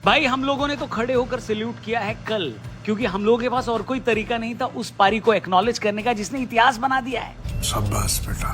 भाई हम लोगों ने तो खड़े होकर सैल्यूट किया है कल, क्योंकि हम लोगों के पास और कोई तरीका नहीं था उस पारी को एक्नॉलेज करने का जिसने इतिहास बना दिया है। शाबाश बेटा,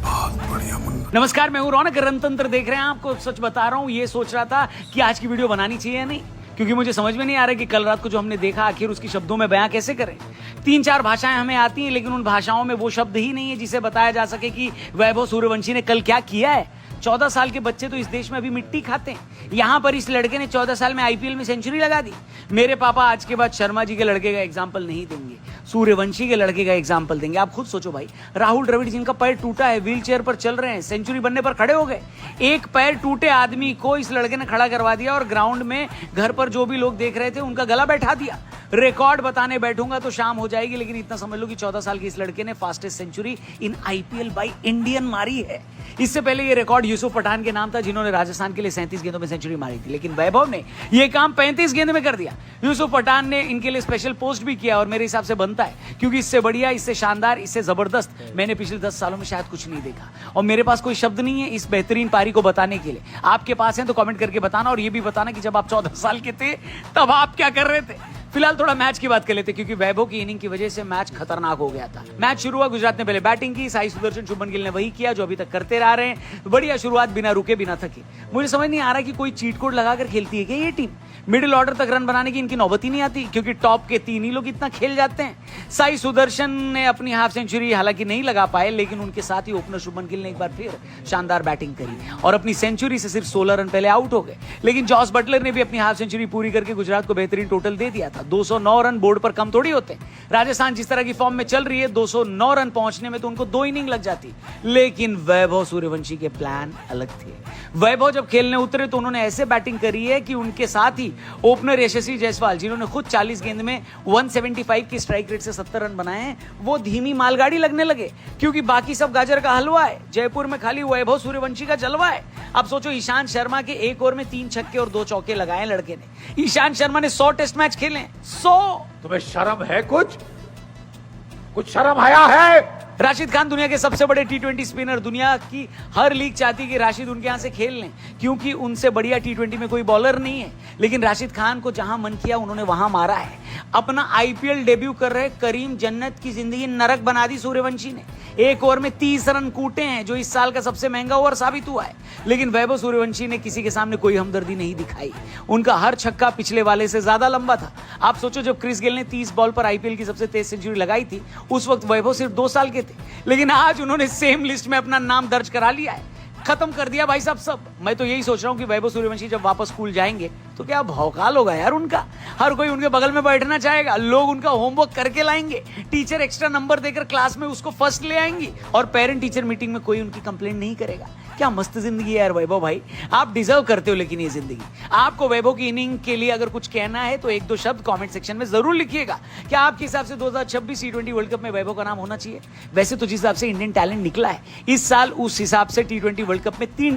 बहुत बढ़िया मुन्ना। नमस्कार, मैं हूं रौनक, रणतंत्र देख रहे हैं। आपको सच बता रहा हूं, ये सोच रहा था कि आज की वीडियो बनानी चाहिए या नहीं, क्योंकि मुझे समझ में नहीं आ रहा कि कल रात को जो हमने देखा आखिर उसकी शब्दों में बयां कैसे करें। 3-4 भाषाएं हमें आती हैं, लेकिन उन भाषाओं में वो शब्द ही नहीं है जिसे बताया जा सके कि वैभव सूर्यवंशी ने कल क्या किया है। 14 साल के बच्चे तो इस देश में अभी मिट्टी खाते हैं। यहां पर इस लड़के ने 14 साल में आईपीएल में सेंचुरी लगा दी। मेरे पापा आज के बाद शर्मा जी के लड़के का एग्जाम्पल नहीं देंगे, सूर्यवंशी के लड़के का एग्जाम्पल देंगे। आप खुद सोचो भाई, राहुल द्रविड़ जिनका पैर टूटा है, व्हील चेयर पर चल रहे हैं, सेंचुरी बनने पर खड़े हो गए। एक पैर टूटे आदमी को इस लड़के ने खड़ा करवा दिया और ग्राउंड में घर पर जो भी लोग देख रहे थे उनका गला बैठा दिया। रिकॉर्ड बताने बैठूंगा तो शाम हो जाएगी, लेकिन इतना समझ लो कि 14 साल के इस लड़के ने fastest century in IPL by Indian मारी है। इससे पहले ये रिकॉर्ड यूसुफ पठान के नाम था, जिन्होंने राजस्थान के लिए 37 गेंदों में सेंचुरी मारी थी, लेकिन वैभव ने ये काम 35 गेंद में कर दिया। यूसुफ पठान ने इनके लिए स्पेशल पोस्ट भी किया और मेरे हिसाब से बनता है, क्योंकि इससे बढ़िया, इससे शानदार, इससे जबरदस्त मैंने पिछले 10 सालों में शायद कुछ नहीं देखा। और मेरे पास कोई शब्द नहीं है इस बेहतरीन पारी को बताने के लिए। आपके पास है तो कमेंट करके बताना, और ये भी बताना कि जब आप 14 साल के थे तब आप क्या कर रहे थे। फिलहाल थोड़ा मैच की बात कर लेते, क्योंकि वैभव की इनिंग की वजह से मैच खतरनाक हो गया था। मैच शुरू हुआ, गुजरात ने पहले बैटिंग की, साई सुदर्शन, शुभमन गिल ने वही किया जो अभी तक करते रह रहे हैं। बढ़िया शुरुआत, बिना रुके बिना थके। मुझे समझ नहीं आ रहा कि कोई चीट कोड लगाकर खेलती है क्या ये टीम। मिडिल ऑर्डर तक रन बनाने की इनकी नौबत ही नहीं आती, क्योंकि टॉप के 3 ही लोग इतना खेल जाते हैं। साई सुदर्शन ने अपनी हाफ सेंचुरी हालांकि नहीं लगा पाए, लेकिन उनके साथ ही ओपनर शुभमन गिल ने एक बार फिर शानदार बैटिंग करी और अपनी सेंचुरी से सिर्फ 16 रन पहले आउट हो गए। लेकिन जॉस बटलर ने भी अपनी हाफ सेंचुरी पूरी करके गुजरात को बेहतरीन टोटल दे दिया था। 209 रन बोर्ड पर कम थोड़ी होते। राजस्थान जिस तरह की फॉर्म में चल रही है, 209 रन पहुंचने में तो उनको 2 इनिंग लग जाती। लेकिन वैभव सूर्यवंशी के प्लान अलग थे। वैभव जब खेलने उतरे तो उन्होंने ऐसे बैटिंग करी है कि उनके साथ ही ओपनर यशस्वी जायसवाल, जिन्होंने खुद 40 गेंद में 175 की स्ट्राइक रेट से 70 रन बनाए हैं, वो धीमी मालगाड़ी लगने लगे, क्योंकि बाकी सब गाजर का हलवा है। जयपुर में खाली वैभव सूर्यवंशी का जलवा है। अब सोचो, ईशांत शर्मा के एक ओवर में 3 छक्के और 2 चौके लगाए लड़के ने। ईशांत शर्मा ने 100 टेस्ट मैच खेले, 100। तुम्हें शर्म है? कुछ शर्म आया है? राशिद खान दुनिया के सबसे बड़े टी20 स्पिनर, दुनिया की हर लीग चाहती कि राशिद उनके यहां से खेल लें, क्योंकि उनसे बढ़िया टी20 में कोई बॉलर नहीं है। लेकिन राशिद खान को जहां मन किया उन्होंने वहां मारा है। अपना आईपीएल डेब्यू कर रहे करीम जन्नत की जिंदगी नरक बना दी सूर्यवंशी ने। एक ओवर में 30 रन कूटे हैं, जो इस साल का सबसे महंगा ओवर साबित हुआ है। लेकिन वैभव सूर्यवंशी ने किसी के सामने कोई हमदर्दी नहीं दिखाई। उनका हर छक्का पिछले वाले से ज्यादा लंबा था। आप सोचो, जब क्रिस गेल ने 30 बॉल पर आईपीएल की सबसे तेज सेंचुरी लगाई थी, उस वक्त वैभव सिर्फ 2 साल के थे, लेकिन आज उन्होंने सेम लिस्ट में अपना नाम दर्ज करा लिया है। खत्म कर दिया भाई साहब सब। मैं तो यही सोच रहा हूं कि वैभव सूर्यवंशी जब वापस स्कूल जाएंगे तो क्या भौकाल होगा यार उनका। हर कोई उनके बगल में बैठना चाहेगा, लोग उनका होमवर्क करके लाएंगे, टीचर एक्स्ट्रा नंबर देकर क्लास में उसको फर्स्ट ले आएंगी, और पेरेंट टीचर मीटिंग में कोई उनकी कंप्लेंट नहीं करेगा। क्या मस्त जिंदगी है यार वैभव भाई, आप डिजर्व करते हो। लेकिन ये जिंदगी, आपको वैभव की इनिंग के लिए अगर कुछ कहना है तो 1-2 शब्द कमेंट सेक्शन में जरूर लिखिएगा। क्या आपके हिसाब से 2026 टी20 वर्ल्ड कप में वैभव का नाम होना चाहिए? वैसे तो जिस हिसाब से इंडियन टैलेंट निकला है इस साल, उस हिसाब से टी20 वर्ल्ड कप में 3